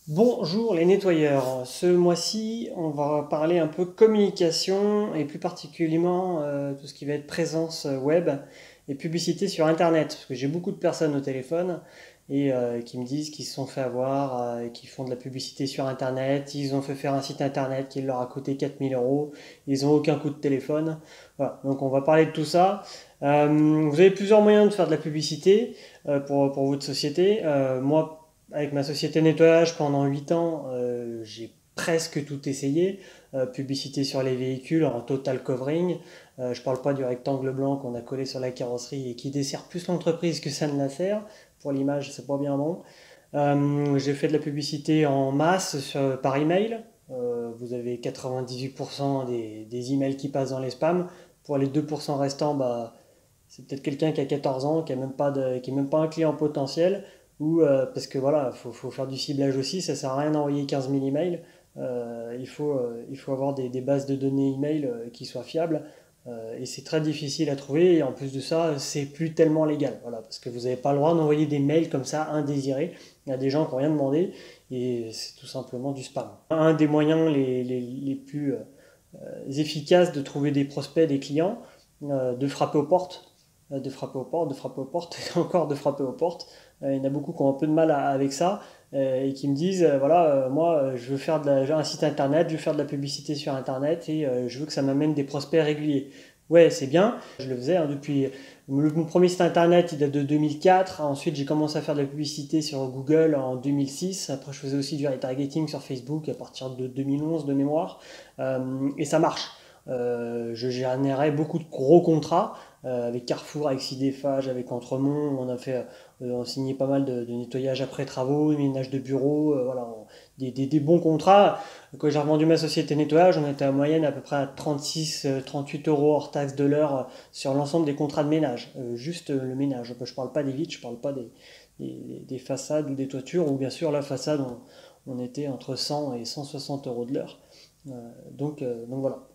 Bonjour les nettoyeurs. Ce mois-ci, on va parler un peu communication et plus particulièrement tout ce qui va être présence web et publicité sur Internet. Parce que j'ai beaucoup de personnes au téléphone et qui me disent qu'ils se sont fait avoir et qui font de la publicité sur Internet. Ils ont fait faire un site Internet qui leur a coûté 4000 euros. Ils n'ont aucun coup de téléphone. Voilà, donc on va parler de tout ça. Vous avez plusieurs moyens de faire de la publicité pour votre société. Moi, avec ma société de nettoyage pendant 8 ans, j'ai presque tout essayé. Publicité sur les véhicules en total covering. Je ne parle pas du rectangle blanc qu'on a collé sur la carrosserie et qui dessert plus l'entreprise que ça ne la sert. Pour l'image, c'est pas bien bon. J'ai fait de la publicité en masse par email. Vous avez 98% des emails qui passent dans les spams. Pour les 2% restants, bah, c'est peut-être quelqu'un qui a 14 ans, qui est même pas un client potentiel, ou parce que voilà, faut faire du ciblage aussi, ça sert à rien d'envoyer 15 000 emails. Il faut avoir des bases de données email qui soient fiables, et c'est très difficile à trouver, et en plus de ça, c'est plus tellement légal, voilà, parce que vous n'avez pas le droit d'envoyer des mails comme ça indésirés. Il y a des gens qui n'ont rien demandé, et c'est tout simplement du spam. Un des moyens les plus efficaces de trouver des prospects, des clients, de frapper aux portes, de frapper aux portes, de frapper aux portes, et encore de frapper aux portes. Il y en a beaucoup qui ont un peu de mal avec ça et qui me disent voilà, moi je veux faire j'ai un site internet, je veux faire de la publicité sur internet et je veux que ça m'amène des prospects réguliers. Ouais, c'est bien, je le faisais depuis. Mon premier site internet il date de 2004. Ensuite, j'ai commencé à faire de la publicité sur Google en 2006. Après, je faisais aussi du retargeting sur Facebook à partir de 2011 de mémoire. Et ça marche. Je générais beaucoup de gros contrats avec Carrefour, avec Sidéphage, avec Entremont. On signait pas mal de nettoyage après travaux, ménage de bureau, voilà, des bons contrats. Quand j'ai revendu ma société de nettoyage, on était en moyenne à peu près à 36-38 € hors taxe de l'heure sur l'ensemble des contrats de ménage. Juste le ménage. Je parle pas des vitres, je parle pas des façades ou des toitures, ou bien sûr la façade, on était entre 100 et 160 € de l'heure. Donc voilà.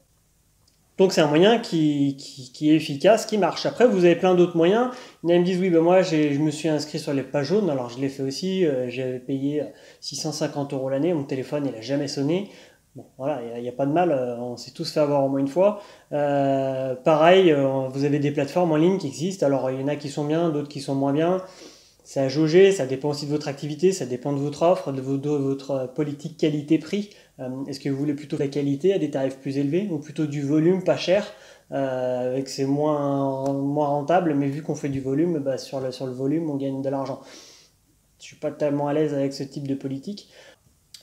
Donc c'est un moyen qui est efficace, qui marche. Après, vous avez plein d'autres moyens. Il y en a qui me disent, oui, ben moi, je me suis inscrit sur les pages jaunes, alors je l'ai fait aussi. J'avais payé 650 € l'année, mon téléphone, il n'a jamais sonné. Bon, voilà, il n'y a pas de mal, on s'est tous fait avoir au moins une fois. Pareil, vous avez des plateformes en ligne qui existent, alors il y en a qui sont bien, d'autres qui sont moins bien. C'est à jauger, ça dépend aussi de votre activité, ça dépend de votre offre, de votre politique qualité-prix. Est-ce que vous voulez plutôt de la qualité à des tarifs plus élevés ou plutôt du volume pas cher avec c'est moins rentable, mais vu qu'on fait du volume, bah, sur le volume on gagne de l'argent. Je suis pas tellement à l'aise avec ce type de politique.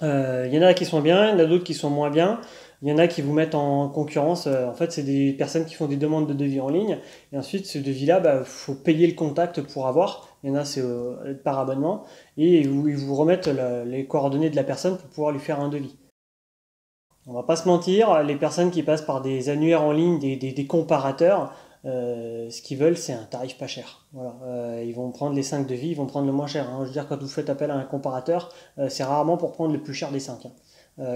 Il y en a qui sont bien, il y en a d'autres qui sont moins bien. Il y en a qui vous mettent en concurrence. En fait, c'est des personnes qui font des demandes de devis en ligne. Et ensuite, ce devis-là, il faut payer le contact pour avoir. Il y en a, c'est par abonnement. Et ils vous remettent les coordonnées de la personne pour pouvoir lui faire un devis. On va pas se mentir, les personnes qui passent par des annuaires en ligne, des comparateurs, ce qu'ils veulent, c'est un tarif pas cher. Voilà. Ils vont prendre les 5 devis, ils vont prendre le moins cher, hein. Je veux dire, quand vous faites appel à un comparateur, c'est rarement pour prendre le plus cher des 5, hein.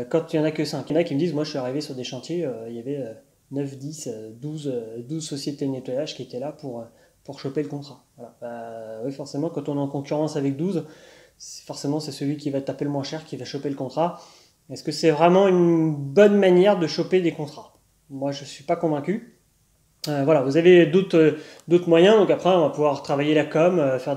Quand il n'y en a que 5, il y en a qui me disent, moi je suis arrivé sur des chantiers, il y avait 9, 10, 12 sociétés de nettoyage qui étaient là pour choper le contrat. Voilà. Oui, forcément, quand on est en concurrence avec 12, forcément c'est celui qui va taper le moins cher qui va choper le contrat. Est-ce que c'est vraiment une bonne manière de choper des contrats? Moi, je ne suis pas convaincu. Voilà, vous avez d'autres moyens. Donc après, on va pouvoir travailler la com, faire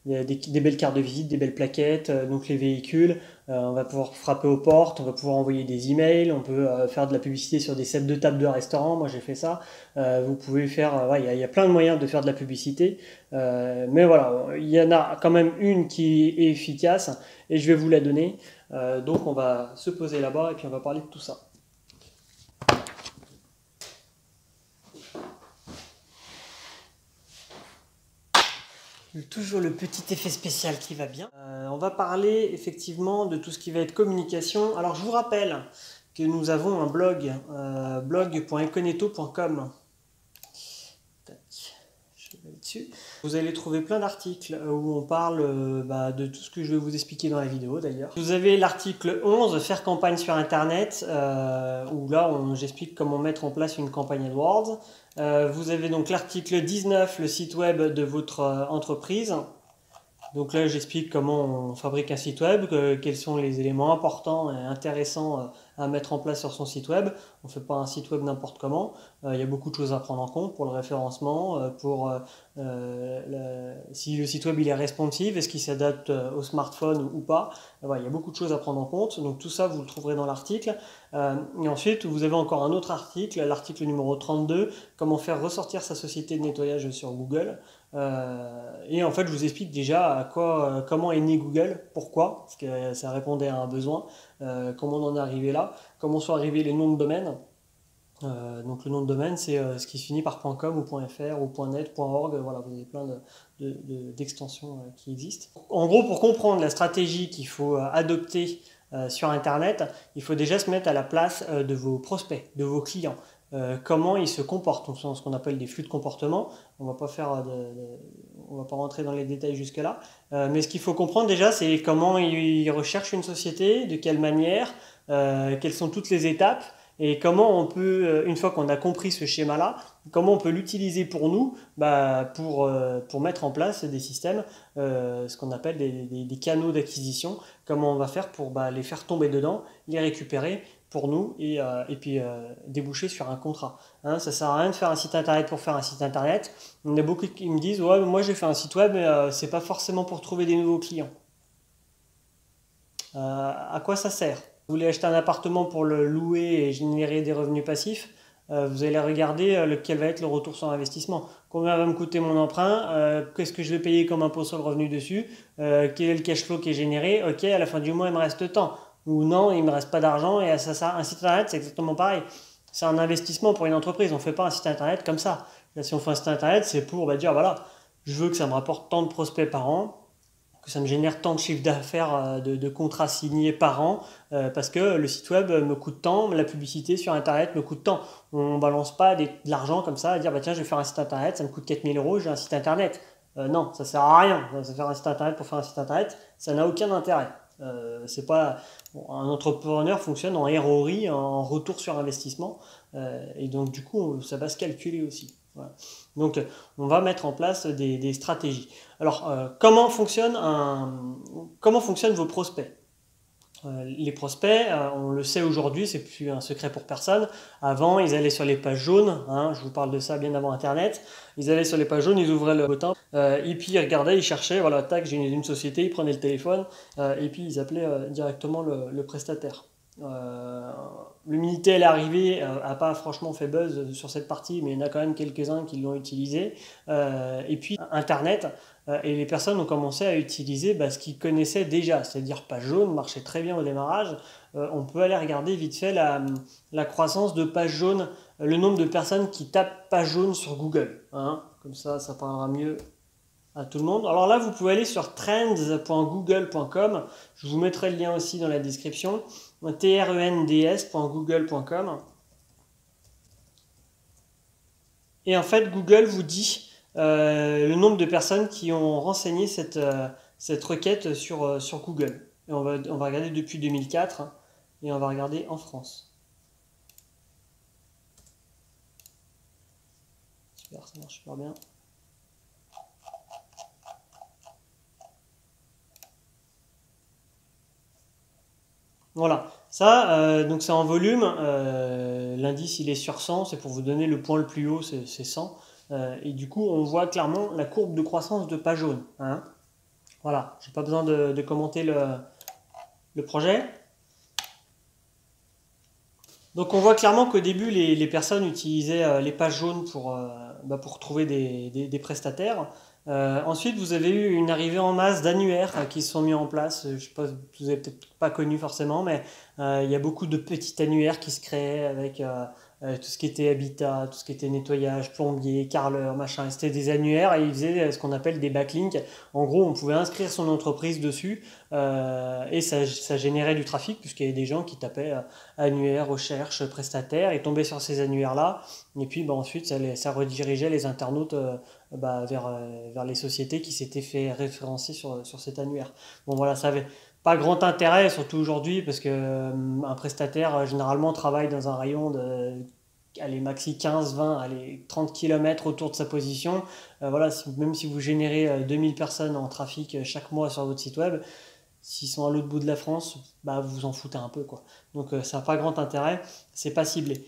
des belles cartes de visite, des belles plaquettes, donc les véhicules. On va pouvoir frapper aux portes, on va pouvoir envoyer des emails, on peut faire de la publicité sur des sets de table de restaurant. Moi, j'ai fait ça. Vous pouvez faire, ouais, il y a plein de moyens de faire de la publicité. Mais voilà, il y en a quand même une qui est efficace et je vais vous la donner. Donc on va se poser là-bas et puis on va parler de tout ça. Toujours le petit effet spécial qui va bien. On va parler effectivement de tout ce qui va être communication. Alors je vous rappelle que nous avons un blog, blog.econetto.com. Je vais dessus. Vous allez trouver plein d'articles où on parle de tout ce que je vais vous expliquer dans la vidéo d'ailleurs. Vous avez l'article 11, faire campagne sur internet, où là j'explique comment mettre en place une campagne AdWords. Vous avez donc l'article 19, le site web de votre entreprise. Donc là, j'explique comment on fabrique un site web, quels sont les éléments importants et intéressants à mettre en place sur son site web. On ne fait pas un site web n'importe comment. Il y a beaucoup de choses à prendre en compte pour le référencement, si le site web il est responsive, est-ce qu'il s'adapte au smartphone ou pas. Voilà, il y a beaucoup de choses à prendre en compte. Donc tout ça, vous le trouverez dans l'article. Et ensuite, vous avez encore un autre article, l'article numéro 32, comment faire ressortir sa société de nettoyage sur Google. Et en fait, je vous explique déjà comment est né Google, pourquoi, parce que ça répondait à un besoin, comment on en est arrivé là, comment sont arrivés les noms de domaine. Donc le nom de domaine, c'est ce qui se finit par .com ou .fr ou .net, .org, voilà, vous avez plein d'extensions qui existent. En gros, pour comprendre la stratégie qu'il faut adopter sur Internet, il faut déjà se mettre à la place de vos prospects, de vos clients. Comment ils se comportent, donc ce qu'on appelle des flux de comportement. On va pas on va pas rentrer dans les détails jusque-là, mais ce qu'il faut comprendre déjà, c'est comment ils recherchent une société, de quelle manière, quelles sont toutes les étapes, et comment on peut, une fois qu'on a compris ce schéma-là, comment on peut l'utiliser pour nous, pour mettre en place des systèmes, ce qu'on appelle des canaux d'acquisition, comment on va faire pour les faire tomber dedans, les récupérer pour nous et puis déboucher sur un contrat. Hein, ça sert à rien de faire un site internet pour faire un site internet. Il y en a beaucoup qui me disent ouais, moi j'ai fait un site web, mais c'est pas forcément pour trouver des nouveaux clients. À quoi ça sert? Vous voulez acheter un appartement pour le louer et générer des revenus passifs, vous allez regarder quel va être le retour sur investissement. Combien va me coûter mon emprunt, qu'est-ce que je vais payer comme impôt sur le revenu dessus, quel est le cash flow qui est généré, ok, à la fin du mois il me reste tant, ou non, il ne me reste pas d'argent, et ça, un site internet c'est exactement pareil. C'est un investissement pour une entreprise, on ne fait pas un site internet comme ça. Là, si on fait un site internet, c'est pour dire voilà, je veux que ça me rapporte tant de prospects par an, que ça me génère tant de chiffre d'affaires de contrats signés par an, parce que le site web me coûte tant, la publicité sur internet me coûte tant. On ne balance pas de l'argent comme ça, à dire bah tiens je vais faire un site internet, ça me coûte 4 000 euros, j'ai un site internet. Non, ça sert à rien. Faire un site internet pour faire un site internet, ça n'a aucun intérêt. C'est pas un entrepreneur fonctionne en ROI, en retour sur investissement, et donc du coup ça va se calculer aussi. Voilà. Donc on va mettre en place des stratégies. Alors comment fonctionnent vos prospects? Les prospects, on le sait aujourd'hui, c'est plus un secret pour personne. Avant, ils allaient sur les pages jaunes, hein, je vous parle de ça bien avant Internet. Ils allaient sur les pages jaunes, ils ouvraient le bottin, et puis ils regardaient, ils cherchaient, voilà, tac, j'ai une société, ils prenaient le téléphone, et puis ils appelaient directement le prestataire. Le Minitel est arrivé, a pas franchement fait buzz sur cette partie, mais il y en a quand même quelques-uns qui l'ont utilisé. Et puis Internet, et les personnes ont commencé à utiliser ce qu'ils connaissaient déjà, c'est-à-dire page jaune marchait très bien au démarrage. On peut aller regarder vite fait la croissance de page jaune, le nombre de personnes qui tapent page jaune sur Google. Hein, comme ça parlera mieux à tout le monde. Alors là, vous pouvez aller sur trends.google.com. Je vous mettrai le lien aussi dans la description. trends.google.com. Et en fait, Google vous dit le nombre de personnes qui ont renseigné cette requête sur Google. Et on va regarder depuis 2004 hein, et on va regarder en France. Super, ça marche super bien. Voilà, ça, donc c'est en volume. L'indice il est sur 100, c'est pour vous donner le point le plus haut, c'est 100. Et du coup, on voit clairement la courbe de croissance de page jaune. Hein. Voilà, j'ai pas besoin de commenter le projet. Donc on voit clairement qu'au début, les personnes utilisaient les pages jaunes pour trouver des prestataires. Ensuite, vous avez eu une arrivée en masse d'annuaires qui se sont mis en place. Je sais pas, vous avez peut-être pas connu forcément, mais il y a beaucoup de petits annuaires qui se créaient avec tout ce qui était habitat, tout ce qui était nettoyage, plombier, carreleur, machin. C'était des annuaires et ils faisaient ce qu'on appelle des backlinks. En gros, on pouvait inscrire son entreprise dessus et ça générait du trafic puisqu'il y avait des gens qui tapaient annuaire, recherche, prestataire et tombaient sur ces annuaires-là. Et puis ensuite, ça redirigeait les internautes vers les sociétés qui s'étaient fait référencer sur cet annuaire. Bon voilà, ça avait pas grand intérêt, surtout aujourd'hui, parce que un prestataire généralement travaille dans un rayon de allez, maxi 15, 20, allez, 30 km autour de sa position. Voilà, même si vous générez 2000 personnes en trafic chaque mois sur votre site web, s'ils sont à l'autre bout de la France, bah, vous vous en foutez un peu, quoi. Donc ça n'a pas grand intérêt, c'est pas ciblé.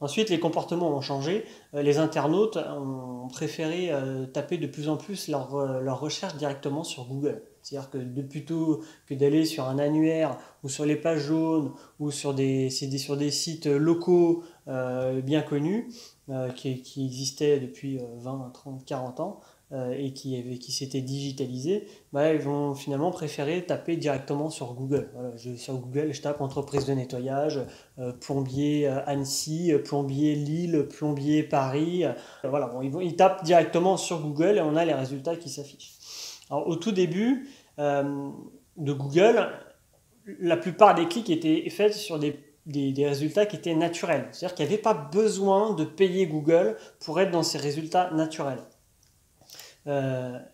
Ensuite, les comportements ont changé. Les internautes ont préféré taper de plus en plus leur recherche directement sur Google. C'est-à-dire que plutôt que d'aller sur un annuaire ou sur les pages jaunes ou sur sur des sites locaux bien connus qui existaient depuis 20, 30, 40 ans et qui s'étaient digitalisés, bah, ils vont finalement préférer taper directement sur Google. Voilà, sur Google, je tape entreprise de nettoyage, plombier Annecy, plombier Lille, plombier Paris. Voilà, bon, ils tapent directement sur Google et on a les résultats qui s'affichent. Alors, au tout début de Google, la plupart des clics étaient faits sur des résultats qui étaient naturels. C'est-à-dire qu'il n'y avait pas besoin de payer Google pour être dans ces résultats naturels.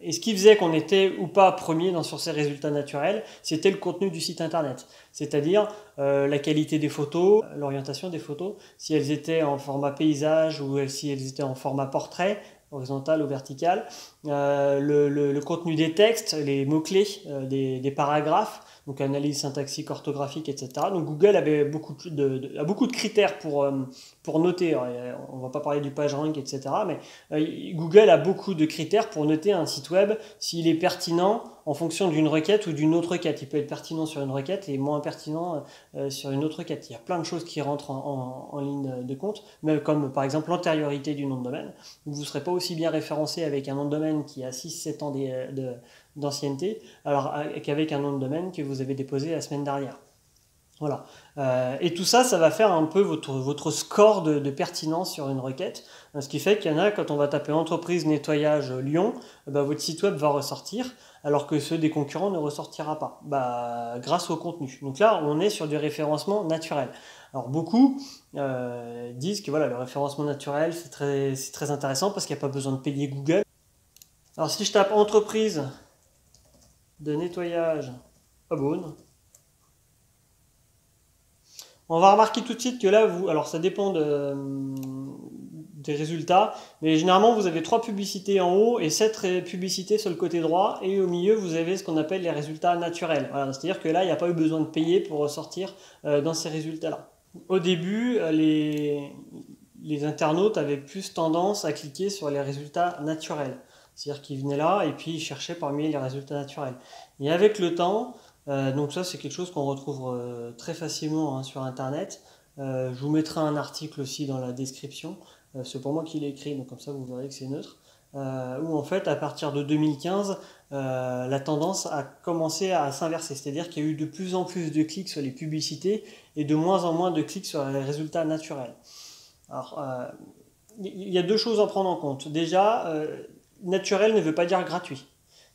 Et ce qui faisait qu'on était ou pas premier sur ces résultats naturels, c'était le contenu du site internet. C'est-à-dire la qualité des photos, l'orientation des photos, si elles étaient en format paysage ou si elles étaient en format portrait, horizontal ou vertical, le contenu des textes, les mots-clés des paragraphes, donc analyse syntaxique, orthographique, etc. Donc Google avait a beaucoup de critères pour noter. Alors, on ne va pas parler du PageRank, etc. Mais Google a beaucoup de critères pour noter un site web s'il est pertinent en fonction d'une requête ou d'une autre requête. Il peut être pertinent sur une requête et moins pertinent sur une autre requête. Il y a plein de choses qui rentrent en ligne de compte, mais comme par exemple l'antériorité du nom de domaine. Vous ne serez pas aussi bien référencé avec un nom de domaine qui a 6-7 ans d'ancienneté qu'avec un nom de domaine que vous avez déposé la semaine dernière. Voilà. Et tout ça, ça va faire un peu votre score de pertinence sur une requête. Ce qui fait qu'il y en a, quand on va taper entreprise nettoyage Lyon, votre site web va ressortir, alors que ceux des concurrents ne ressortira pas, grâce au contenu. Donc là, on est sur du référencement naturel. Alors beaucoup disent que voilà, le référencement naturel, c'est très intéressant parce qu'il n'y a pas besoin de payer Google. Alors si je tape entreprise de nettoyage Beaune, on va remarquer tout de suite que là, alors ça dépend des résultats, mais généralement vous avez 3 publicités en haut et 7 publicités sur le côté droit, et au milieu vous avez ce qu'on appelle les résultats naturels. Voilà, c'est-à-dire que là, il n'y a pas eu besoin de payer pour ressortir dans ces résultats-là. Au début, les internautes avaient plus tendance à cliquer sur les résultats naturels. C'est-à-dire qu'ils venaient là et puis ils cherchaient parmi les résultats naturels. Et avec le temps, donc ça c'est quelque chose qu'on retrouve très facilement sur internet. Je vous mettrai un article aussi dans la description. C'est pour moi qui l'ai écrit, donc comme ça vous verrez que c'est neutre. Où en fait à partir de 2015, la tendance a commencé à s'inverser. C'est-à-dire qu'il y a eu de plus en plus de clics sur les publicités et de moins en moins de clics sur les résultats naturels. Alors, il y a 2 choses à prendre en compte. Déjà, naturel ne veut pas dire gratuit.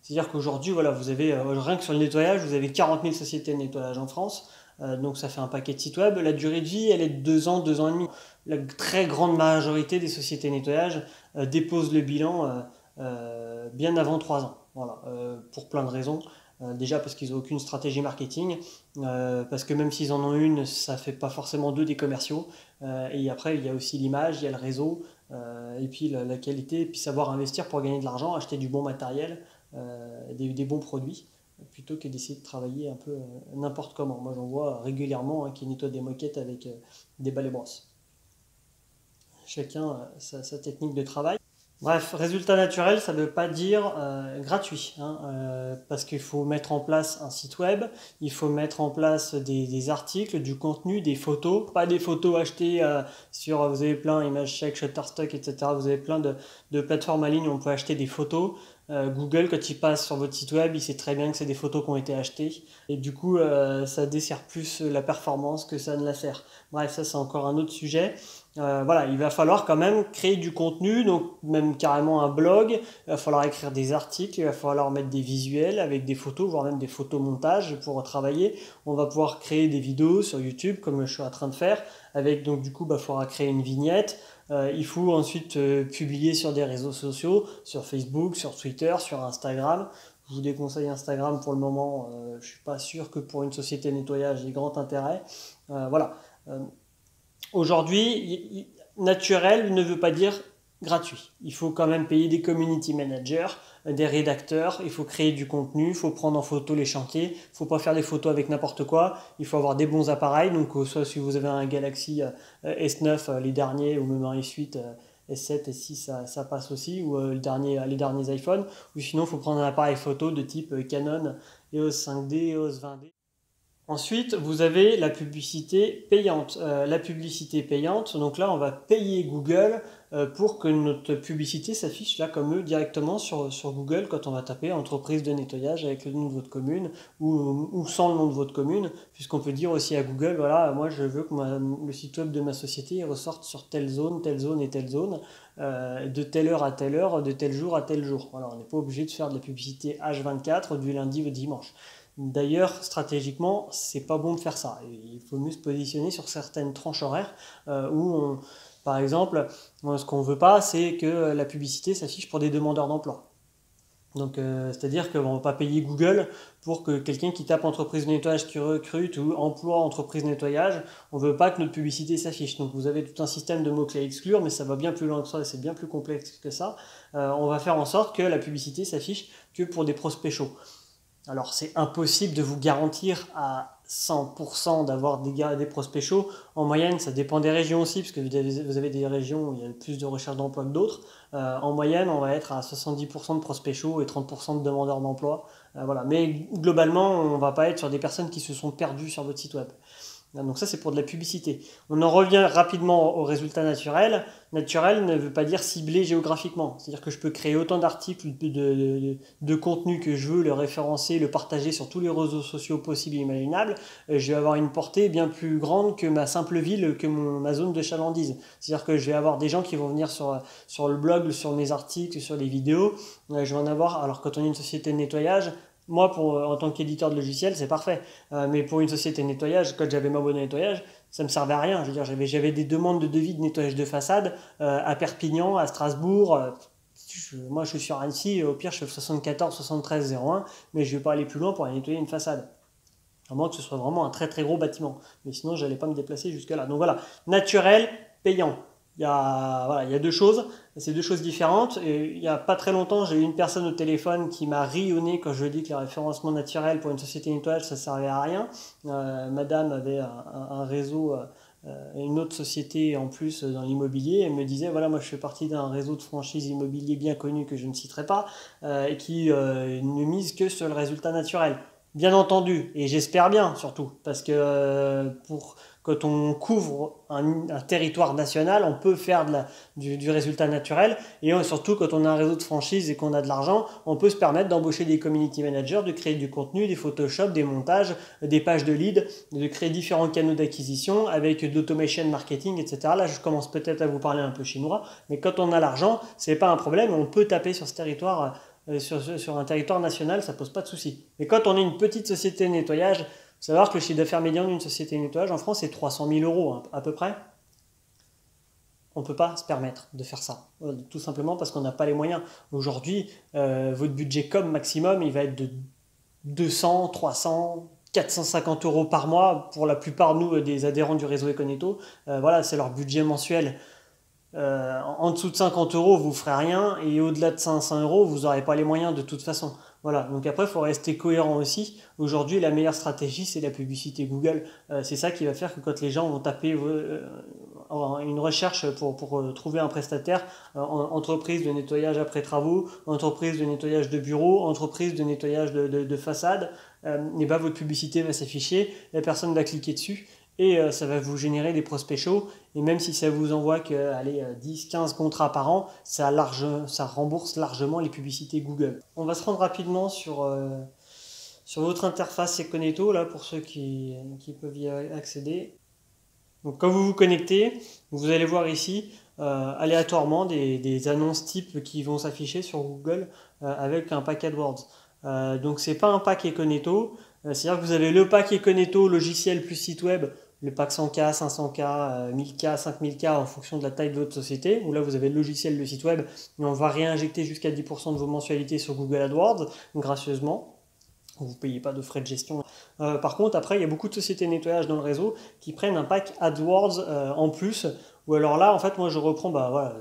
C'est-à-dire qu'aujourd'hui, voilà, vous avez, rien que sur le nettoyage, vous avez 40 000 sociétés de nettoyage en France. Donc ça fait un paquet de sites web. La durée de vie, elle est de 2 ans, 2 ans et demi. La très grande majorité des sociétés de nettoyage déposent le bilan bien avant 3 ans. Voilà, pour plein de raisons. Déjà parce qu'ils n'ont aucune stratégie marketing, parce que même s'ils en ont une, ça ne fait pas forcément d'eux des commerciaux. Et après, il y a aussi l'image, il y a le réseau, et puis la qualité, et puis savoir investir pour gagner de l'argent, acheter du bon matériel, des bons produits, plutôt que d'essayer de travailler un peu n'importe comment. Moi, j'en vois régulièrement qui nettoient des moquettes avec des balais brosses. Chacun sa technique de travail. Bref, résultat naturel, ça ne veut pas dire gratuit, parce qu'il faut mettre en place un site web, il faut mettre en place des articles, du contenu, des photos, pas des photos achetées sur, vous avez plein, ImageCheck, Shutterstock, etc. Vous avez plein de plateformes en ligne où on peut acheter des photos. Google, quand il passe sur votre site web, il sait très bien que c'est des photos qui ont été achetées, et du coup, ça dessert plus la performance que ça ne la sert. Bref, ça c'est encore un autre sujet. Voilà, il va falloir quand même créer du contenu, donc même carrément un blog, il va falloir écrire des articles, il va falloir mettre des visuels avec des photos, voire même des photomontages pour travailler. On va pouvoir créer des vidéos sur YouTube, comme je suis en train de faire, avec donc du coup, il faudra créer une vignette. Il faut ensuite publier sur des réseaux sociaux, sur Facebook, sur Twitter, sur Instagram. Je vous déconseille Instagram pour le moment, je ne suis pas sûr que pour une société de nettoyage il y ait grand intérêt. Voilà. Aujourd'hui, naturel ne veut pas dire gratuit. Il faut quand même payer des community managers, des rédacteurs, il faut créer du contenu, il faut prendre en photo les chantiers, il ne faut pas faire des photos avec n'importe quoi, il faut avoir des bons appareils, donc soit si vous avez un Galaxy S9, les derniers, ou même un S8, S7, S6, ça passe aussi, ou les derniers iPhones, ou sinon il faut prendre un appareil photo de type Canon EOS 5D, EOS 20D. Ensuite, vous avez la publicité payante. La publicité payante, donc là, on va payer Google pour que notre publicité s'affiche là comme eux directement sur Google quand on va taper entreprise de nettoyage avec le nom de votre commune ou sans le nom de votre commune, puisqu'on peut dire aussi à Google, voilà, moi je veux que le site web de ma société il ressorte sur telle zone et telle zone, de telle heure à telle heure, de tel jour à tel jour. Voilà, on n'est pas obligé de faire de la publicité H24 du lundi au dimanche. D'ailleurs, stratégiquement, c'est pas bon de faire ça. Il faut mieux se positionner sur certaines tranches horaires par exemple, ce qu'on veut pas, c'est que la publicité s'affiche pour des demandeurs d'emploi. Donc, c'est-à-dire qu'on ne va pas payer Google pour que quelqu'un qui tape entreprise de nettoyage qui recrute ou emploi entreprise de nettoyage, on ne veut pas que notre publicité s'affiche. Donc, vous avez tout un système de mots-clés à exclure, mais ça va bien plus loin que ça, c'est bien plus complexe que ça. On va faire en sorte que la publicité s'affiche que pour des prospects chauds. Alors, c'est impossible de vous garantir à 100% d'avoir des prospects chauds. En moyenne, ça dépend des régions aussi, parce que vous avez des régions où il y a plus de recherche d'emploi que d'autres. En moyenne, on va être à 70% de prospects chauds et 30% de demandeurs d'emploi. Voilà. Mais globalement, on ne va pas être sur des personnes qui se sont perdues sur votre site web. Donc ça, c'est pour de la publicité. On en revient rapidement au résultat naturel. Naturel ne veut pas dire ciblé géographiquement. C'est-à-dire que je peux créer autant d'articles, de contenu que je veux, le référencer, le partager sur tous les réseaux sociaux possibles et imaginables. Je vais avoir une portée bien plus grande que ma simple ville, que ma zone de chalandise. C'est-à-dire que je vais avoir des gens qui vont venir sur le blog, sur mes articles, sur les vidéos. Je vais en avoir, alors quand on est une société de nettoyage, moi, en tant qu'éditeur de logiciel, c'est parfait. Mais pour une société de nettoyage, quand j'avais ma boîte de nettoyage, ça me servait à rien. Je veux dire, j'avais des demandes de devis de nettoyage de façade à Perpignan, à Strasbourg. Moi, je suis sur Annecy. Au pire, je fais 74 73 01, mais je ne vais pas aller plus loin pour aller nettoyer une façade. À moins que ce soit vraiment un très très gros bâtiment. Mais sinon, je n'allais pas me déplacer jusque-là. Donc voilà, naturel, payant. Il y a deux choses, c'est deux choses différentes. Et il n'y a pas très longtemps, j'ai eu une personne au téléphone qui m'a ri au nez quand je lui ai dit que le référencement naturel pour une société de nettoyage, ça ne servait à rien. Madame avait un réseau, une autre société en plus dans l'immobilier. Elle me disait, voilà, moi je fais partie d'un réseau de franchise immobilier bien connu que je ne citerai pas, et qui ne mise que sur le résultat naturel. Bien entendu, et j'espère bien surtout, parce que quand on couvre un territoire national, on peut faire du résultat naturel, et surtout quand on a un réseau de franchise et qu'on a de l'argent, on peut se permettre d'embaucher des community managers, de créer du contenu, des Photoshop, des montages, des pages de lead, de créer différents canaux d'acquisition avec de l'automation marketing, etc. Là, je commence peut-être à vous parler un peu chinois, mais quand on a l'argent, c'est pas un problème, on peut taper sur ce territoire. Sur un territoire national, ça pose pas de souci. Mais quand on est une petite société de nettoyage, il faut savoir que le chiffre d'affaires médian d'une société de nettoyage en France est 300 000 euros à peu près. On ne peut pas se permettre de faire ça, tout simplement parce qu'on n'a pas les moyens. Aujourd'hui, votre budget com maximum, il va être de 200, 300, 450 euros par mois pour la plupart nous des adhérents du réseau Econetto. Voilà, c'est leur budget mensuel. En dessous de 50 euros, vous ne ferez rien, et au-delà de 500 euros, vous n'aurez pas les moyens de toute façon. Voilà, donc après, il faut rester cohérent aussi. Aujourd'hui, la meilleure stratégie, c'est la publicité Google. C'est ça qui va faire que quand les gens vont taper une recherche pour trouver un prestataire, entreprise de nettoyage après travaux, entreprise de nettoyage de bureaux, entreprise de nettoyage de façade, et ben votre publicité va s'afficher, la personne va cliquer dessus, et ça va vous générer des prospects chauds, et même si ça vous envoie que 10-15 contrats par an, ça rembourse largement les publicités Google. On va se rendre rapidement sur votre interface Econetto, là, pour ceux qui peuvent y accéder. Donc quand vous vous connectez, vous allez voir ici aléatoirement des annonces types qui vont s'afficher sur Google avec un pack AdWords. Donc c'est pas un pack Econetto, c'est-à-dire que vous avez le pack Econetto logiciel plus site web, le pack 100K, 500K, 1000K, 5000K en fonction de la taille de votre société, où là vous avez le logiciel, le site web, et on va réinjecter jusqu'à 10% de vos mensualités sur Google AdWords, gracieusement. vous ne payez pas de frais de gestion. Par contre, après, il y a beaucoup de sociétés de nettoyage dans le réseau qui prennent un pack AdWords en plus, ou alors là, en fait, moi je reprends, bah voilà,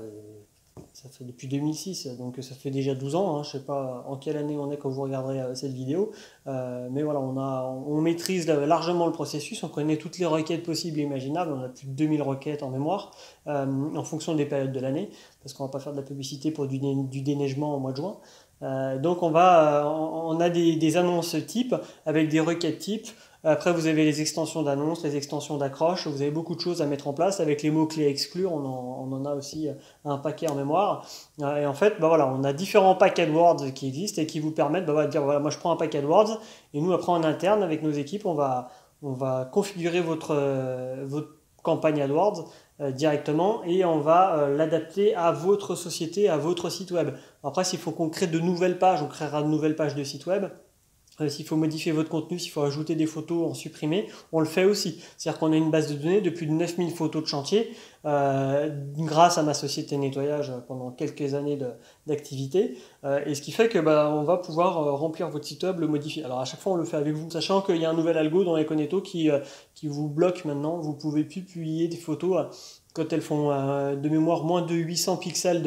ça fait depuis 2006, donc ça fait déjà 12 ans, hein, je ne sais pas en quelle année on est quand vous regarderez cette vidéo, mais voilà, on maîtrise largement le processus, on connaît toutes les requêtes possibles et imaginables, on a plus de 2000 requêtes en mémoire, en fonction des périodes de l'année, parce qu'on ne va pas faire de la publicité pour du déneigement au mois de juin. Donc on a des annonces types avec des requêtes types. Après, vous avez les extensions d'annonces, les extensions d'accroche. Vous avez beaucoup de choses à mettre en place avec les mots-clés à exclure. On en a aussi un paquet en mémoire. Et en fait, bah voilà, on a différents packs AdWords qui existent et qui vous permettent de dire voilà, moi je prends un pack AdWords et nous, après en interne, avec nos équipes, on va configurer votre campagne AdWords directement et on va l'adapter à votre société, à votre site web. Après, s'il faut qu'on crée de nouvelles pages, on créera de nouvelles pages de site web. S'il faut modifier votre contenu, s'il faut ajouter des photos, en supprimer, on le fait aussi. C'est-à-dire qu'on a une base de données de plus de 9000 photos de chantier, grâce à ma société de nettoyage pendant quelques années d'activité. Et ce qui fait que on va pouvoir remplir votre site web, le modifier. Alors à chaque fois, on le fait avec vous, sachant qu'il y a un nouvel algo dans Econeto qui vous bloque maintenant. Vous pouvez plus publier des photos quand elles font de mémoire moins de 800 pixels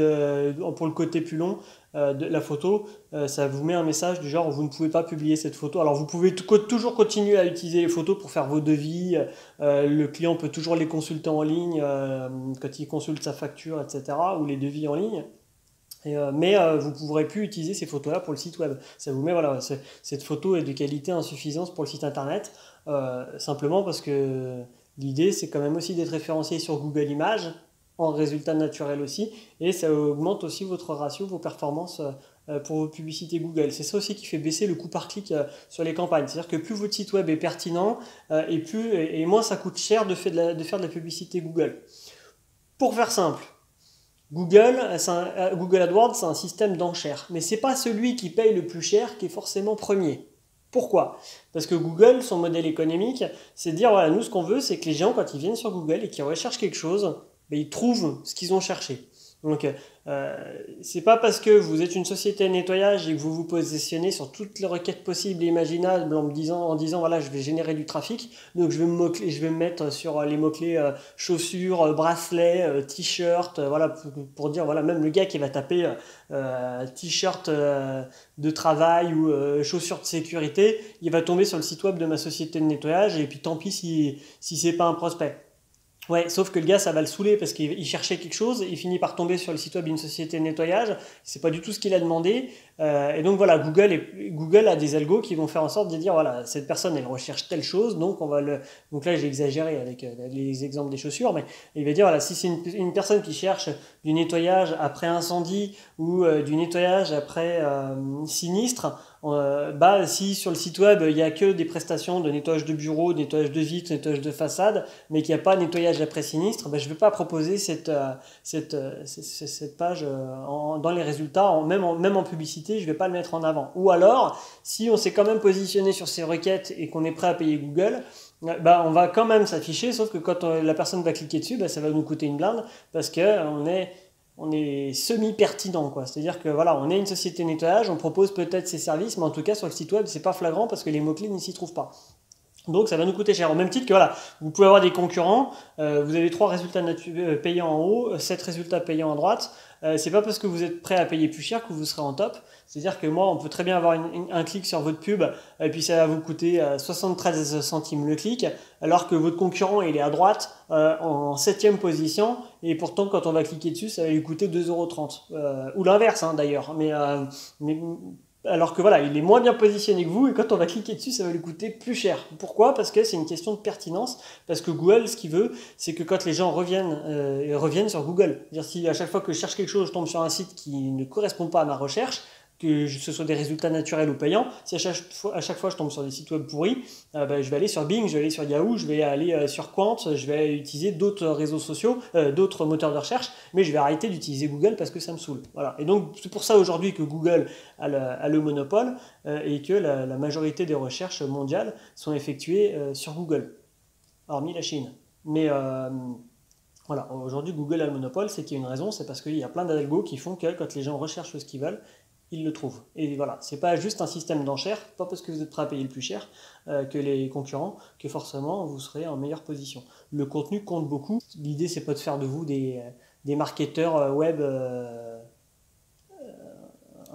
pour le côté plus long de la photo, ça vous met un message du genre vous ne pouvez pas publier cette photo. Alors vous pouvez toujours continuer à utiliser les photos pour faire vos devis, le client peut toujours les consulter en ligne quand il consulte sa facture, etc., ou les devis en ligne. Mais vous ne pourrez plus utiliser ces photos-là pour le site web. Ça vous met, voilà, cette photo est de qualité insuffisante pour le site internet, simplement parce que l'idée c'est quand même aussi d'être référencié sur Google Images, en résultat naturel aussi, et ça augmente aussi votre ratio, vos performances pour vos publicités Google. C'est ça aussi qui fait baisser le coût par clic sur les campagnes. C'est-à-dire que plus votre site web est pertinent, et moins ça coûte cher de faire de la publicité Google. Pour faire simple, Google AdWords, c'est un système d'enchères, mais c'est pas celui qui paye le plus cher qui est forcément premier. Pourquoi? Parce que Google, son modèle économique, c'est de dire voilà, nous ce qu'on veut, c'est que les gens, quand ils viennent sur Google et qu'ils recherchent quelque chose, ils trouvent ce qu'ils ont cherché. Donc, c'est pas parce que vous êtes une société de nettoyage et que vous vous positionnez sur toutes les requêtes possibles et imaginables en disant voilà, je vais générer du trafic, donc je vais me mettre sur les mots-clés chaussures, bracelets, t-shirt, voilà, pour dire voilà, même le gars qui va taper t-shirt de travail ou chaussures de sécurité, il va tomber sur le site web de ma société de nettoyage et puis tant pis si c'est pas un prospect. Ouais, sauf que le gars, ça va le saouler parce qu'il cherchait quelque chose, il finit par tomber sur le site web d'une société de nettoyage, c'est pas du tout ce qu'il a demandé, et donc voilà, Google a des algos qui vont faire en sorte de dire voilà, cette personne elle recherche telle chose, donc donc là j'ai exagéré avec les exemples des chaussures, mais il va dire voilà, si c'est une personne qui cherche du nettoyage après incendie ou du nettoyage après sinistre, si sur le site web il n'y a que des prestations de nettoyage de bureau, de nettoyage de vitres, de nettoyage de façade, mais qu'il n'y a pas de nettoyage après sinistre, je ne vais pas proposer cette page dans les résultats, même en publicité, je ne vais pas le mettre en avant. Ou alors, si on s'est quand même positionné sur ces requêtes et qu'on est prêt à payer Google, on va quand même s'afficher, sauf que quand la personne va cliquer dessus, ça va nous coûter une blinde parce qu'on est semi-pertinent, quoi. C'est-à-dire que voilà, on est une société de nettoyage, on propose peut-être ces services, mais en tout cas sur le site web, c'est pas flagrant parce que les mots-clés n'y s'y trouvent pas. Donc ça va nous coûter cher. Au même titre que voilà, vous pouvez avoir des concurrents, vous avez 3 résultats payants en haut, 7 résultats payants à droite. C'est pas parce que vous êtes prêt à payer plus cher que vous serez en top. C'est-à-dire que moi, on peut très bien avoir un clic sur votre pub et puis ça va vous coûter 73 centimes le clic, alors que votre concurrent il est à droite en 7e position et pourtant quand on va cliquer dessus, ça va lui coûter 2,30 €. Ou l'inverse d'ailleurs. Mais alors que voilà, il est moins bien positionné que vous et quand on va cliquer dessus, ça va lui coûter plus cher. Pourquoi? Parce que c'est une question de pertinence. Parce que Google, ce qu'il veut, c'est que quand les gens reviennent sur Google. C'est-à-dire si à chaque fois que je cherche quelque chose, je tombe sur un site qui ne correspond pas à ma recherche, que ce soit des résultats naturels ou payants, si à chaque fois je tombe sur des sites web pourris, je vais aller sur Bing, je vais aller sur Yahoo, je vais aller sur Quant, je vais utiliser d'autres réseaux sociaux, d'autres moteurs de recherche, mais je vais arrêter d'utiliser Google parce que ça me saoule. Voilà. Et donc c'est pour ça aujourd'hui que Google a le monopole et que la majorité des recherches mondiales sont effectuées sur Google, hormis la Chine. Mais voilà, aujourd'hui Google a le monopole, c'est qu'il y a une raison, c'est parce qu'il y a plein d'algos qui font que quand les gens recherchent ce qu'ils veulent, il le trouve. Et voilà, c'est pas juste un système d'enchères, pas parce que vous êtes prêt à payer le plus cher que les concurrents, que forcément vous serez en meilleure position. Le contenu compte beaucoup. L'idée, c'est pas de faire de vous des marketeurs web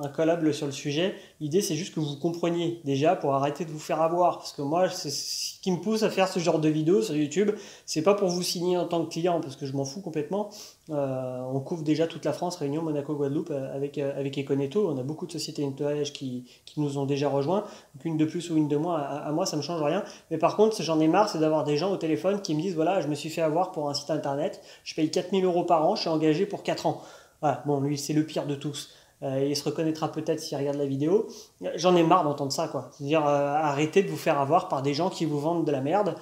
incollable sur le sujet. L'idée, c'est juste que vous compreniez déjà pour arrêter de vous faire avoir. Parce que moi, c'est ce qui me pousse à faire ce genre de vidéos sur YouTube. C'est pas pour vous signer en tant que client, parce que je m'en fous complètement. On couvre déjà toute la France, Réunion, Monaco, Guadeloupe, avec Econetto. On a beaucoup de sociétés de nettoyage qui nous ont déjà rejoints. Donc une de plus ou une de moins, à moi, ça me change rien. Mais par contre, j'en ai marre, c'est d'avoir des gens au téléphone qui me disent, voilà, je me suis fait avoir pour un site internet, je paye 4 000 € par an, je suis engagé pour 4 ans. Voilà, bon, lui, c'est le pire de tous. Il se reconnaîtra peut-être s'il regarde la vidéo. J'en ai marre d'entendre ça, quoi. C'est-à-dire, arrêtez de vous faire avoir par des gens qui vous vendent de la merde,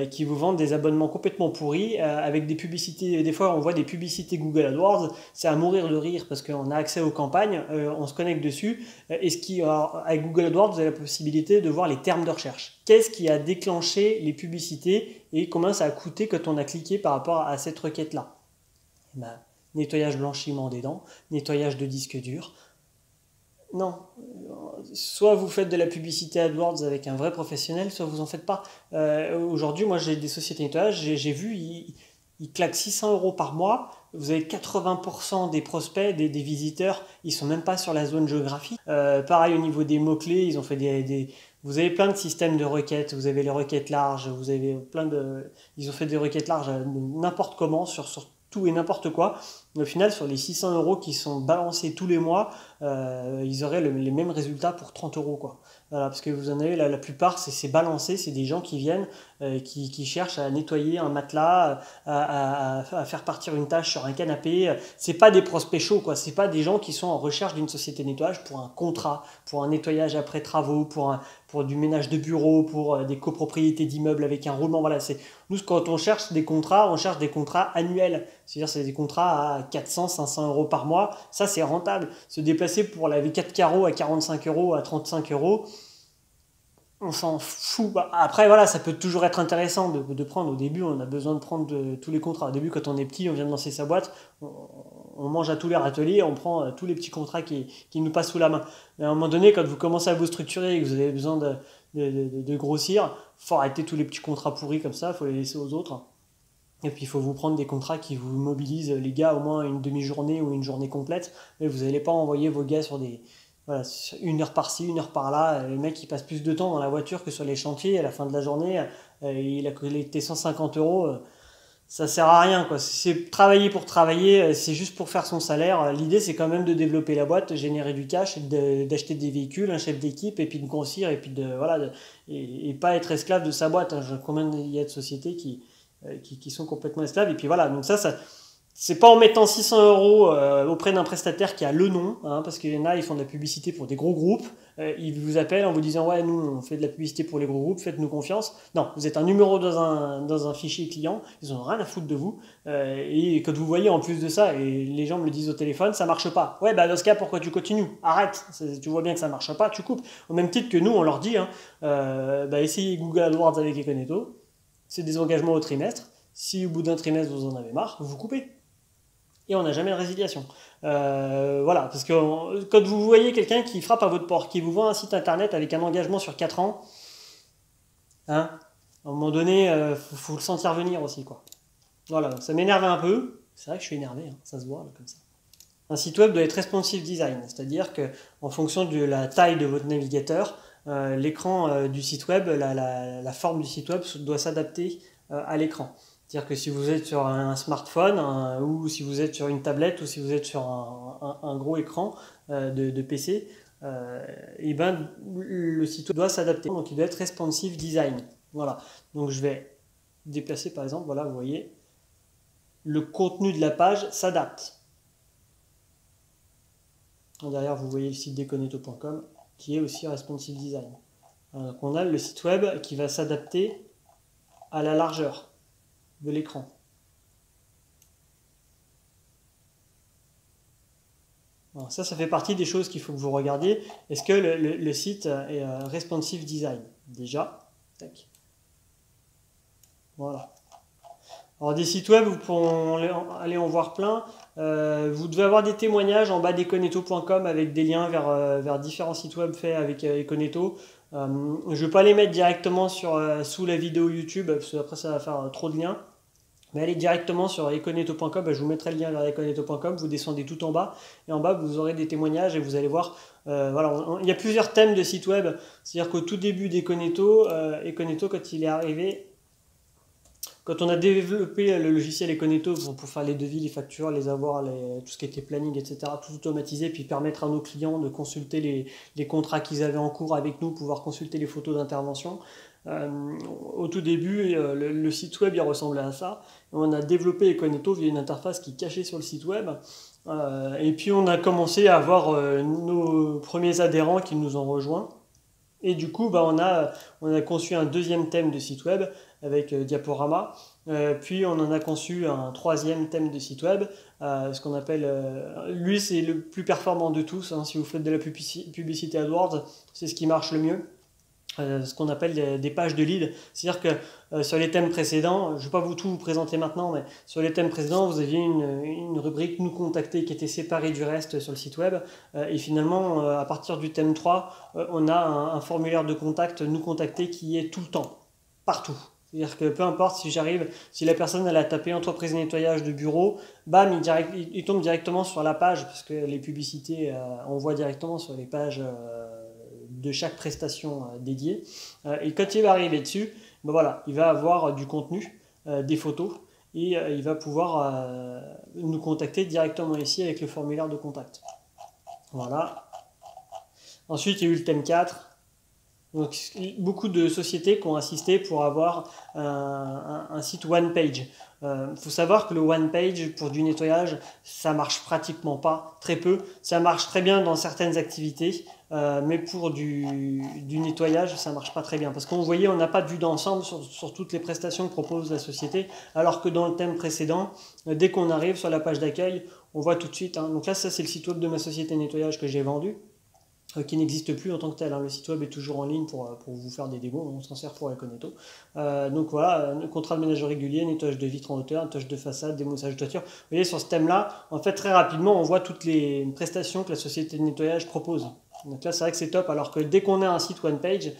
qui vous vendent des abonnements complètement pourris, avec des publicités. Des fois, on voit des publicités Google AdWords, c'est à mourir de rire parce qu'on a accès aux campagnes, on se connecte dessus. Avec Google AdWords, vous avez la possibilité de voir les termes de recherche. Qu'est-ce qui a déclenché les publicités et combien ça a coûté quand on a cliqué par rapport à cette requête-là? Eh ben, nettoyage blanchiment des dents, nettoyage de disque dur. Non, soit vous faites de la publicité AdWords avec un vrai professionnel, soit vous en faites pas. Aujourd'hui, moi j'ai des sociétés de nettoyage, j'ai vu, ils claquent 600 € par mois. Vous avez 80% des prospects, des visiteurs, ils sont même pas sur la zone géographique. Pareil au niveau des mots-clés, ils ont fait vous avez plein de systèmes de requêtes, vous avez les requêtes larges, vous avez ils ont fait des requêtes larges n'importe comment sur tout et n'importe quoi. Au final, sur les 600 € qui sont balancés tous les mois, ils auraient les mêmes résultats pour 30 €, quoi. Voilà, parce que vous en avez la plupart, c'est balancé, c'est des gens qui viennent, qui cherchent à nettoyer un matelas, à faire partir une tâche sur un canapé. C'est pas des prospects chauds, quoi. C'est pas des gens qui sont en recherche d'une société de nettoyage pour un contrat, pour un nettoyage après travaux, pour du ménage de bureau, pour des copropriétés d'immeubles avec un roulement. Voilà, nous, quand on cherche des contrats, on cherche des contrats annuels. C'est-à-dire, c'est des contrats à 400, 500 € par mois. Ça, c'est rentable. Se déplacer pour la V4 carreaux à 45 €, à 35 €, on s'en fout. Après, voilà, ça peut toujours être intéressant de prendre. Au début, on a besoin de prendre tous les contrats. Au début, quand on est petit, on vient de lancer sa boîte, on mange à tous les râteliers, on prend tous les petits contrats qui nous passent sous la main. Mais à un moment donné, quand vous commencez à vous structurer et que vous avez besoin de grossir, il faut arrêter tous les petits contrats pourris comme ça, il faut les laisser aux autres. Et puis il faut vous prendre des contrats qui vous mobilisent, les gars, au moins une demi-journée ou une journée complète. Mais vous n'allez pas envoyer vos gars sur voilà, une heure par-ci, une heure par-là. Le mec, il passe plus de temps dans la voiture que sur les chantiers. À la fin de la journée, il a collecté 150 €. Ça sert à rien, quoi. C'est travailler pour travailler, c'est juste pour faire son salaire. L'idée, c'est quand même de développer la boîte, de générer du cash, d'acheter des véhicules, un chef d'équipe, et puis de grossir, et puis et pas être esclave de sa boîte. Combien il y a de sociétés qui sont complètement esclaves. Et puis voilà, donc ça c'est pas en mettant 600 € auprès d'un prestataire qui a le nom, hein, parce qu'il y en a, ils font de la publicité pour des gros groupes, ils vous appellent en vous disant ouais, nous on fait de la publicité pour les gros groupes, faites-nous confiance. Non, vous êtes un numéro dans un fichier client, ils ont rien à foutre de vous, et quand vous voyez en plus de ça, et les gens me le disent au téléphone, ça marche pas. Ouais, bah dans ce cas, pourquoi tu continues? Arrête, tu vois bien que ça marche pas, tu coupes. Au même titre que nous, on leur dit, hein, essayez Google AdWords avec Econetto, c'est des engagements au trimestre. Si au bout d'un trimestre vous en avez marre, vous coupez. Et on n'a jamais de résiliation. Voilà, parce que quand vous voyez quelqu'un qui frappe à votre porte, qui vous vend un site internet avec un engagement sur 4 ans, hein, à un moment donné, faut le sentir venir aussi, quoi. Voilà, donc ça m'énerve un peu. C'est vrai que je suis énervé, hein, ça se voit là, comme ça. Un site web doit être responsive design, c'est-à-dire que en fonction de la taille de votre navigateur, l'écran du site web, la forme du site web doit s'adapter à l'écran. C'est-à-dire que si vous êtes sur un smartphone, ou si vous êtes sur une tablette, ou si vous êtes sur un gros écran de PC, et ben, le site web doit s'adapter. Donc il doit être responsive design. Voilà. Donc je vais déplacer par exemple, voilà, vous voyez, le contenu de la page s'adapte. Derrière, vous voyez le site d'Econetto.com qui est aussi responsive design. Donc on a le site web qui va s'adapter à la largeur de l'écran. Ça fait partie des choses qu'il faut que vous regardiez. Est-ce que le site est responsive design? Déjà, tac. Voilà. Alors des sites web, vous pouvez aller en voir plein. Vous devez avoir des témoignages en bas d'Econetto.com avec des liens vers différents sites web faits avec Econetto. Je ne vais pas les mettre directement sous la vidéo YouTube parce que après ça va faire trop de liens. Mais allez directement sur econetto.com, je vous mettrai le lien vers econetto.com, vous descendez tout en bas, et en bas vous aurez des témoignages et vous allez voir, voilà, il y a plusieurs thèmes de sites web, c'est-à-dire qu'au tout début d'Econetto, Econetto quand il est arrivé, quand on a développé le logiciel Econetto pour faire les devis, les factures, les avoirs, tout ce qui était planning, etc., tout automatisé, puis permettre à nos clients de consulter les contrats qu'ils avaient en cours avec nous, pouvoir consulter les photos d'intervention. Au tout début, le site web il ressemblait à ça. On a développé Econetto via une interface qui est cachée sur le site web. Et puis on a commencé à avoir nos premiers adhérents qui nous ont rejoints. Et du coup, on a conçu un deuxième thème de site web avec Diaporama. Puis on en a conçu un troisième thème de site web, ce qu'on appelle, lui c'est le plus performant de tous, hein. Si vous faites de la publicité AdWords, c'est ce qui marche le mieux. Ce qu'on appelle des pages de lead. C'est-à-dire que sur les thèmes précédents, je ne vais pas tout vous présenter maintenant, mais sur les thèmes précédents, vous aviez une rubrique Nous contacter qui était séparée du reste sur le site web. Et finalement, à partir du thème 3, on a un formulaire de contact Nous contacter qui est tout le temps, partout. C'est-à-dire que peu importe si la personne elle a tapé entreprise de nettoyage de bureau, bam, il tombe directement sur la page, parce que les publicités, on voit directement sur les pages de chaque prestation dédiée. Et quand il va arriver dessus, voilà, il va avoir du contenu, des photos, et il va pouvoir nous contacter directement ici avec le formulaire de contact. Voilà. Ensuite, il y a eu le thème 4. Donc, beaucoup de sociétés qui ont insisté pour avoir un site one page. Faut savoir que le one page pour du nettoyage, ça marche pratiquement pas, très peu. Ça marche très bien dans certaines activités, mais pour du nettoyage, ça marche pas très bien. Parce qu'on voyait, on n'a pas de vue d'ensemble sur toutes les prestations que propose la société, alors que dans le thème précédent, dès qu'on arrive sur la page d'accueil, on voit tout de suite. Donc là, ça c'est le site web de ma société nettoyage que j'ai vendu, qui n'existe plus en tant que tel. Le site web est toujours en ligne pour vous faire des démos, on s'en sert pour Econetto. Donc voilà, contrat de ménage régulier, nettoyage de vitres en hauteur, nettoyage de façade, démoussage de toiture. Vous voyez, sur ce thème-là, en fait, très rapidement, on voit toutes les prestations que la société de nettoyage propose. Donc là, c'est vrai que c'est top, alors que dès qu'on a un site one page,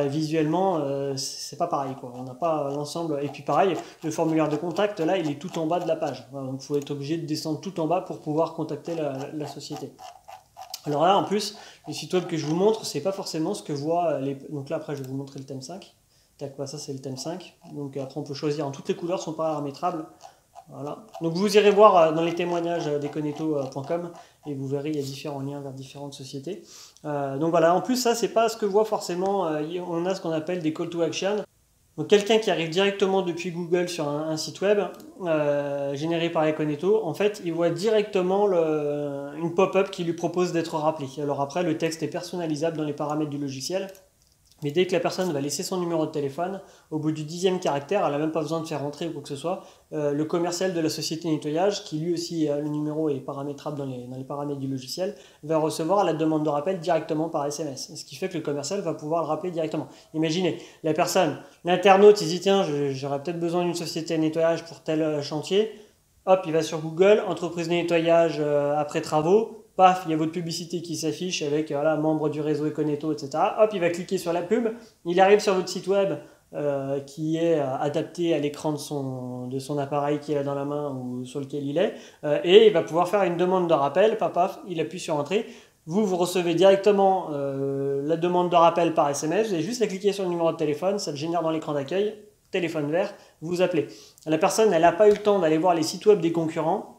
visuellement, c'est pas pareil, quoi. On n'a pas l'ensemble. Et puis pareil, le formulaire de contact, là, il est tout en bas de la page. Voilà, donc il faut être obligé de descendre tout en bas pour pouvoir contacter la société. Alors là, en plus, les sites web que je vous montre, c'est pas forcément ce que voient les... Donc là, après, je vais vous montrer le thème 5. Tac, ça, c'est le thème 5. Donc après, on peut choisir. Toutes les couleurs sont paramétrables. Voilà. Donc vous irez voir dans les témoignages d'econetto.com et vous verrez, il y a différents liens vers différentes sociétés. Donc voilà, en plus, ça, c'est pas ce que voit forcément. On a ce qu'on appelle des call to action. Donc quelqu'un qui arrive directement depuis Google sur un site web généré par Econetto, en fait, il voit directement une pop-up qui lui propose d'être rappelé. Alors après, le texte est personnalisable dans les paramètres du logiciel. Mais dès que la personne va laisser son numéro de téléphone, au bout du 10e caractère, elle n'a même pas besoin de faire rentrer ou quoi que ce soit, le commercial de la société nettoyage, qui lui aussi, le numéro est paramétrable dans les paramètres du logiciel, va recevoir la demande de rappel directement par SMS. Ce qui fait que le commercial va pouvoir le rappeler directement. Imaginez, la personne, l'internaute, il dit tiens, j'aurais peut-être besoin d'une société de nettoyage pour tel chantier. Hop, il va sur Google, entreprise de nettoyage après travaux. Paf, il y a votre publicité qui s'affiche avec membre du réseau Econetto, etc. Hop, il va cliquer sur la pub, il arrive sur votre site web qui est adapté à l'écran de son appareil qu'il a dans la main ou sur lequel il est, et il va pouvoir faire une demande de rappel. Paf, il appuie sur entrée. Vous recevez directement la demande de rappel par SMS, vous avez juste à cliquer sur le numéro de téléphone, ça le génère dans l'écran d'accueil, téléphone vert, vous appelez. La personne, elle n'a pas eu le temps d'aller voir les sites web des concurrents,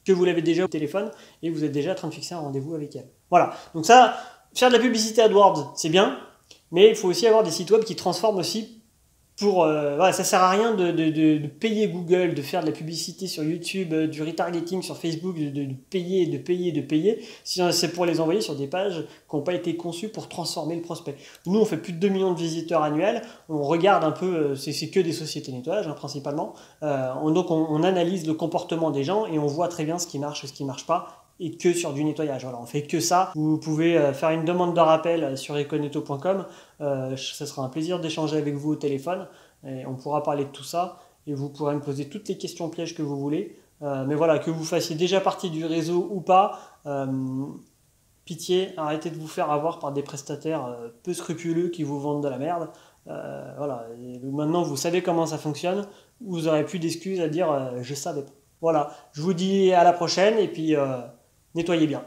que vous l'avez déjà au téléphone et vous êtes déjà en train de fixer un rendez-vous avec elle. Voilà, donc ça, faire de la publicité AdWords, c'est bien, mais il faut aussi avoir des sites web qui transforment aussi pour... ça sert à rien de payer Google, de faire de la publicité sur YouTube, du retargeting sur Facebook, de payer, si c'est pour les envoyer sur des pages qui n'ont pas été conçues pour transformer le prospect. Nous, on fait plus de 2 millions de visiteurs annuels, on regarde un peu, c'est que des sociétés de nettoyage principalement, donc on analyse le comportement des gens et on voit très bien ce qui marche et ce qui ne marche pas, et que sur du nettoyage. Voilà, on fait que ça. Vous pouvez faire une demande de rappel sur econetto.com. Ce sera un plaisir d'échanger avec vous au téléphone et on pourra parler de tout ça. et vous pourrez me poser toutes les questions pièges que vous voulez. Mais voilà, que vous fassiez déjà partie du réseau ou pas, pitié, arrêtez de vous faire avoir par des prestataires peu scrupuleux qui vous vendent de la merde. Voilà, et maintenant vous savez comment ça fonctionne, vous n'aurez plus d'excuses à dire je savais pas. Voilà, je vous dis à la prochaine et puis nettoyez bien.